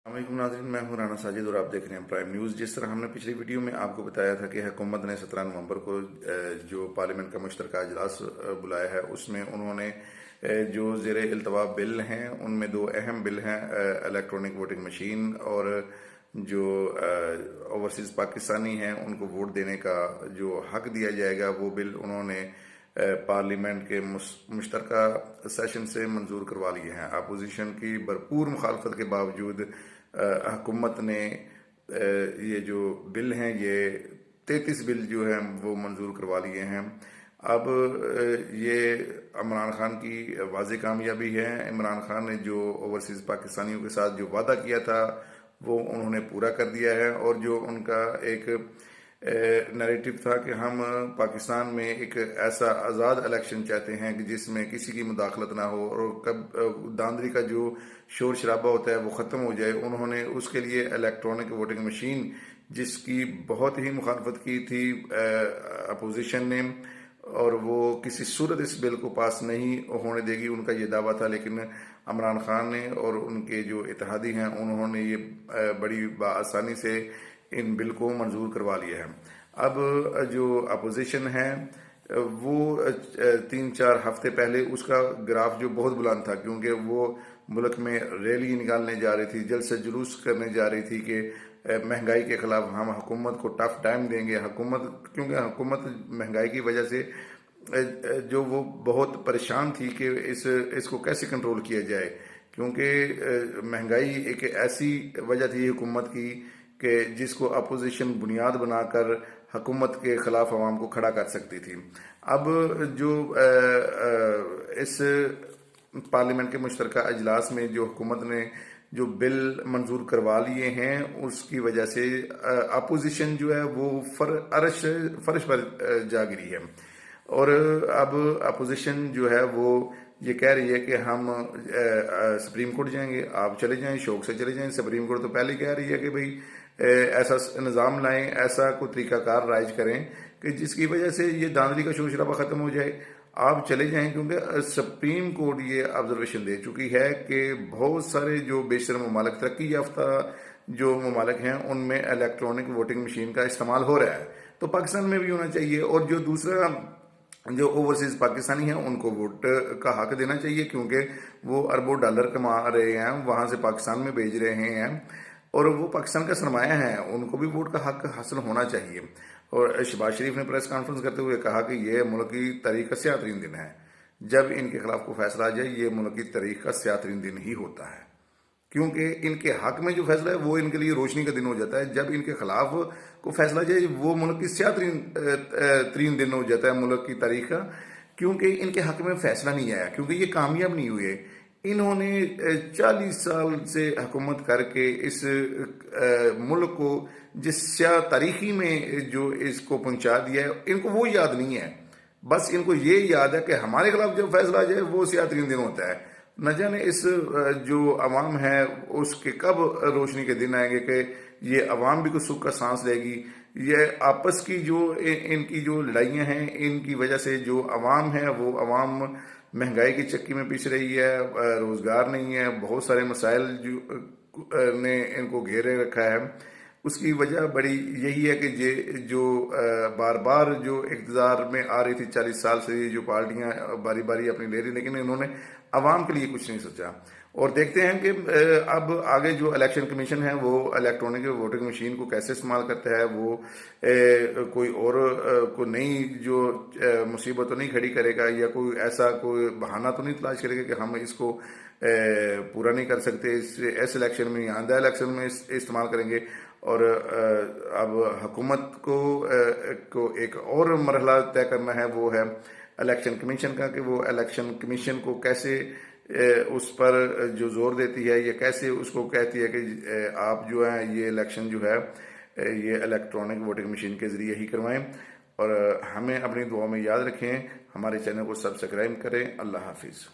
अस्सलामुअलैकुम नाज़रीन, मैं हूं राना साजिद और आप देख रहे हैं प्राइम न्यूज़। जिस तरह हमने पिछली वीडियो में आपको बताया था कि हुकूमत ने 17 नवंबर को जो पार्लियामेंट का मुश्तरका इजलास बुलाया है, उसमें उन्होंने जो ज़ेर इल्तवा बिल हैं उनमें दो अहम बिल हैं, इलेक्ट्रॉनिक वोटिंग मशीन और जो ओवरसीज़ पाकिस्तानी हैं उनको वोट देने का जो हक दिया जाएगा, वो बिल उन्होंने पार्लियामेंट के मुश्तरका सेशन से मंजूर करवा लिए हैं। अपोजिशन की भरपूर मुखालफत के बावजूद हुकूमत ने ये जो बिल हैं, ये 33 बिल जो हैं वो मंजूर करवा लिए हैं। अब ये इमरान खान की वाज़े कामयाबी है। इमरान खान ने जो ओवरसीज़ पाकिस्तानियों के साथ जो वादा किया था वो उन्होंने पूरा कर दिया है, और जो उनका एक नैरेटिव था कि हम पाकिस्तान में एक ऐसा आज़ाद इलेक्शन चाहते हैं कि जिसमें किसी की मुदाखलत ना हो और कब दांदरी का जो शोर शराबा होता है वो ख़त्म हो जाए, उन्होंने उसके लिए इलेक्ट्रॉनिक वोटिंग मशीन, जिसकी बहुत ही मुखालफत की थी अपोजिशन ने, और वो किसी सूरत इस बिल को पास नहीं होने देगी, उनका ये दावा था। लेकिन इमरान खान ने और उनके जो इत्तेहादी हैं उन्होंने ये बड़ी आसानी से इन बिल को मंजूर करवा लिया है। अब जो अपोजिशन है वो 3-4 हफ्ते पहले उसका ग्राफ जो बहुत बुलंद था, क्योंकि वो मुल्क में रैली निकालने जा रही थी, जल्द से जुलूस करने जा रही थी कि महंगाई के खिलाफ हम हुकूमत को टफ टाइम देंगे। हुकूमत, क्योंकि हुकूमत महंगाई की वजह से जो वो बहुत परेशान थी कि इसको कैसे कंट्रोल किया जाए, क्योंकि महंगाई एक ऐसी वजह थी हुकूमत की कि जिसको अपोजिशन बुनियाद बनाकर हुकूमत के खिलाफ अवाम को खड़ा कर सकती थी। अब जो इस पार्लियामेंट के मुश्तरका अजलास में जो हुकूमत ने जो बिल मंजूर करवा लिए हैं, उसकी वजह से अपोजिशन जो है वो फर्श पर जा गिरी है। और अब अपोजिशन जो है वो ये कह रही है कि हम सुप्रीम कोर्ट जाएंगे। आप चले जाएं, शौक से चले जाएं। सुप्रीम कोर्ट तो पहले कह रही है कि भाई ऐसा निज़ाम लाएं, ऐसा कोई तरीकाकार राइज करें कि जिसकी वजह से ये धांधली का शोर शराबा ख़त्म हो जाए। आप चले जाएं, क्योंकि सुप्रीम कोर्ट ये ऑब्जर्वेशन दे चुकी है कि बहुत सारे जो बेशतर ममालिक, तरक्की याफ्ता जो ममालिक हैं, उनमें इलेक्ट्रॉनिक वोटिंग मशीन का इस्तेमाल हो रहा है, तो पाकिस्तान में भी होना चाहिए। और जो दूसरा जो ओवरसीज पाकिस्तानी हैं उनको वोट का हक देना चाहिए, क्योंकि वो अरबों डॉलर कमा रहे हैं, वहां से पाकिस्तान में भेज रहे हैं और वो पाकिस्तान का सरमाया है, उनको भी वोट का हक हासिल होना चाहिए। और शहबाज शरीफ ने प्रेस कॉन्फ्रेंस करते हुए कहा कि ये मुल्क की तारीख का स्याह तरीन दिन है। जब इनके खिलाफ कोई फैसला आ जाए, ये मुल्क की तारीख का स्याह तरीन दिन ही होता है, क्योंकि इनके हक में जो फैसला है वो इनके लिए रोशनी का दिन हो जाता है। जब इनके खिलाफ को फैसला जाए, वो मुल्क की स्याह तरीन दिन हो जाता है मुल्क की तारीख का, क्योंकि इनके हक में फैसला नहीं आया, क्योंकि ये कामयाब नहीं हुए। इन्होंने 40 साल से हुकूमत करके इस मुल्क को जिस स्याह तारीखी में जो इसको पहुंचा दिया है, इनको वो याद नहीं है। बस इनको ये याद है कि हमारे खिलाफ जब फैसला आ जाए वो स्याह तरीन दिन होता है। न जाने इस जो अवाम है उसके कब रोशनी के दिन आएंगे कि ये अवाम भी कुछ सुख का सांस लेगी। ये आपस की जो इनकी जो लड़ाइयाँ हैं, इनकी वजह से जो अवाम है वो अवाम महंगाई की चक्की में पिस रही है, रोज़गार नहीं है, बहुत सारे मसाइल जो ने इनको घेरे रखा है। उसकी वजह बड़ी यही है कि ये जो बार बार जो इक़्तिदार में आ रही थी 40 साल से, जो पार्टियां बारी बारी अपनी ले रही, लेकिन इन्होंने अवाम के लिए कुछ नहीं सोचा। और देखते हैं कि अब आगे जो इलेक्शन कमीशन है वो इलेक्ट्रॉनिक वोटिंग मशीन को कैसे इस्तेमाल करता है। वो कोई और को नई जो मुसीबत तो नहीं खड़ी करेगा, या कोई ऐसा कोई बहाना तो नहीं तलाश करेगा कि हम इसको पूरा नहीं कर सकते इस इलेक्शन में, आंदा इलेक्शन में इस्तेमाल करेंगे। और अब हुकूमत को एक और मरहला तय करना है, वो है इलेक्शन कमीशन का, कि वो इलेक्शन कमीशन को कैसे उस पर जो जोर देती है, या कैसे उसको कहती है कि आप जो है ये इलेक्शन जो है ये इलेक्ट्रॉनिक वोटिंग मशीन के ज़रिए ही करवाएं। और हमें अपनी दुआ में याद रखें, हमारे चैनल को सब्सक्राइब करें। अल्लाह हाफिज़।